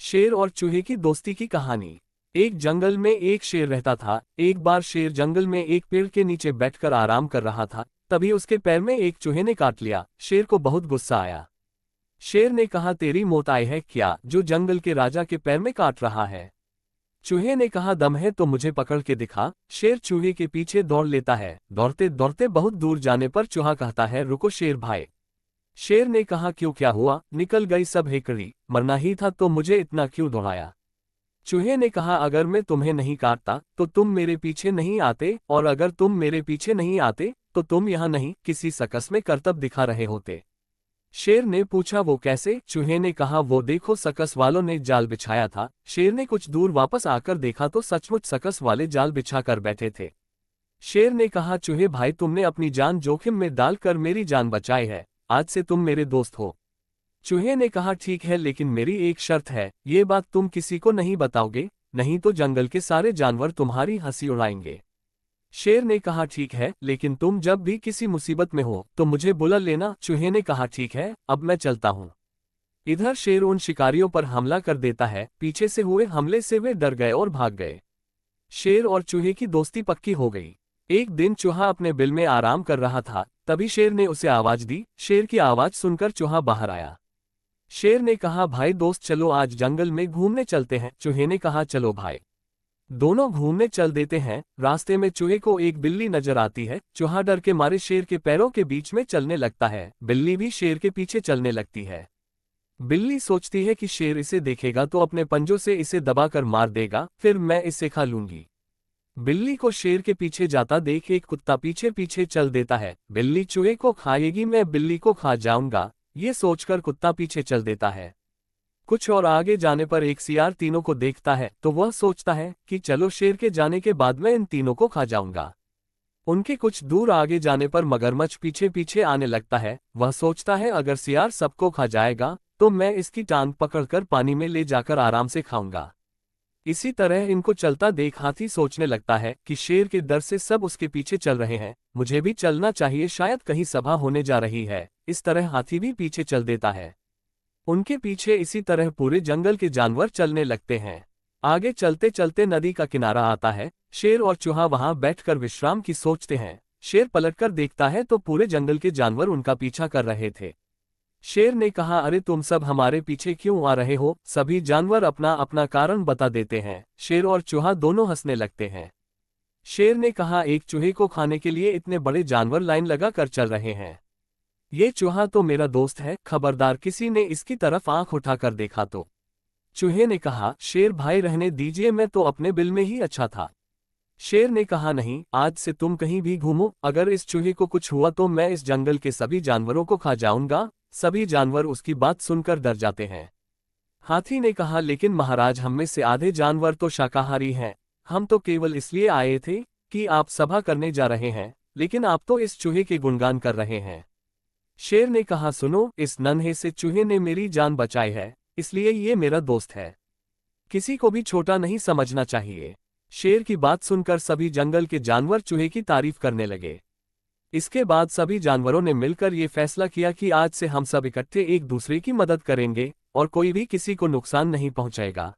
शेर और चूहे की दोस्ती की कहानी। एक जंगल में एक शेर रहता था। एक बार शेर जंगल में एक पेड़ के नीचे बैठकर आराम कर रहा था। तभी उसके पैर में एक चूहे ने काट लिया। शेर को बहुत गुस्सा आया। शेर ने कहा, तेरी मौत आई है क्या, जो जंगल के राजा के पैर में काट रहा है? चूहे ने कहा, दम है तो मुझे पकड़ के दिखा। शेर चूहे के पीछे दौड़ लेता है। दौड़ते दौड़ते बहुत दूर जाने पर चूहा कहता है, रुको शेर भाई। शेर ने कहा, क्यों, क्या हुआ? निकल गई सब हेकड़ी, मरना ही था तो मुझे इतना क्यों दौड़ाया? चूहे ने कहा, अगर मैं तुम्हें नहीं काटता तो तुम मेरे पीछे नहीं आते, और अगर तुम मेरे पीछे नहीं आते तो तुम यहाँ नहीं किसी सर्कस में करतब दिखा रहे होते। शेर ने पूछा, वो कैसे? चूहे ने कहा, वो देखो, सर्कस वालों ने जाल बिछाया था। शेर ने कुछ दूर वापस आकर देखा तो सचमुच सर्कस वाले जाल बिछा कर बैठे थे। शेर ने कहा, चूहे भाई, तुमने अपनी जान जोखिम में डालकर मेरी जान बचाई है। आज से तुम मेरे दोस्त हो। चूहे ने कहा, ठीक है, लेकिन मेरी एक शर्त है, ये बात तुम किसी को नहीं बताओगे, नहीं तो जंगल के सारे जानवर तुम्हारी हंसी उड़ाएंगे। शेर ने कहा, ठीक है, लेकिन तुम जब भी किसी मुसीबत में हो तो मुझे बुला लेना। चूहे ने कहा, ठीक है, अब मैं चलता हूँ। इधर शेर उन शिकारियों पर हमला कर देता है। पीछे से हुए हमले से वे डर गए और भाग गए। शेर और चूहे की दोस्ती पक्की हो गई। एक दिन चूहा अपने बिल में आराम कर रहा था। तभी शेर ने उसे आवाज दी। शेर की आवाज सुनकर चूहा बाहर आया। शेर ने कहा, भाई दोस्त, चलो आज जंगल में घूमने चलते हैं। चूहे ने कहा, चलो भाई। दोनों घूमने चल देते हैं। रास्ते में चूहे को एक बिल्ली नजर आती है। चूहा डर के मारे शेर के पैरों के बीच में चलने लगता है। बिल्ली भी शेर के पीछे चलने लगती है। बिल्ली सोचती है कि शेर इसे देखेगा तो अपने पंजों से इसे दबाकर मार देगा, फिर मैं इसे खा लूंगी। बिल्ली को शेर के पीछे जाता देख एक कुत्ता पीछे पीछे चल देता है। बिल्ली चूहे को खाएगी, मैं बिल्ली को खा जाऊंगा, ये सोचकर कुत्ता पीछे चल देता है। कुछ और आगे जाने पर एक सियार तीनों को देखता है तो वह सोचता है कि चलो शेर के जाने के बाद मैं इन तीनों को खा जाऊंगा। उनके कुछ दूर आगे जाने पर मगरमच्छ पीछे पीछे आने लगता है। वह सोचता है, अगर सियार सबको खा जाएगा तो मैं इसकी टांग पकड़कर पानी में ले जाकर आराम से खाऊंगा। इसी तरह इनको चलता देख हाथी सोचने लगता है कि शेर के डर से सब उसके पीछे चल रहे हैं, मुझे भी चलना चाहिए, शायद कहीं सभा होने जा रही है। इस तरह हाथी भी पीछे चल देता है। उनके पीछे इसी तरह पूरे जंगल के जानवर चलने लगते हैं। आगे चलते चलते नदी का किनारा आता है। शेर और चूहा वहां बैठकर विश्राम की सोचते हैं। शेर पलटकर देखता है तो पूरे जंगल के जानवर उनका पीछा कर रहे थे। शेर ने कहा, अरे तुम सब हमारे पीछे क्यों आ रहे हो? सभी जानवर अपना अपना कारण बता देते हैं। शेर और चूहा दोनों हंसने लगते हैं। शेर ने कहा, एक चूहे को खाने के लिए इतने बड़े जानवर लाइन लगा कर चल रहे हैं। ये चूहा तो मेरा दोस्त है, खबरदार किसी ने इसकी तरफ आंख उठाकर देखा तो। चूहे ने कहा, शेर भाई रहने दीजिए, मैं तो अपने बिल में ही अच्छा था। शेर ने कहा, नहीं, आज से तुम कहीं भी घूमो, अगर इस चूहे को कुछ हुआ तो मैं इस जंगल के सभी जानवरों को खा जाऊंगा। सभी जानवर उसकी बात सुनकर डर जाते हैं। हाथी ने कहा, लेकिन महाराज, हम में से आधे जानवर तो शाकाहारी हैं। हम तो केवल इसलिए आए थे कि आप सभा करने जा रहे हैं, लेकिन आप तो इस चूहे के गुणगान कर रहे हैं। शेर ने कहा, सुनो, इस नन्हे से चूहे ने मेरी जान बचाई है, इसलिए ये मेरा दोस्त है। किसी को भी छोटा नहीं समझना चाहिए। शेर की बात सुनकर सभी जंगल के जानवर चूहे की तारीफ करने लगे। इसके बाद सभी जानवरों ने मिलकर ये फैसला किया कि आज से हम सब इकट्ठे एक दूसरे की मदद करेंगे और कोई भी किसी को नुकसान नहीं पहुंचाएगा।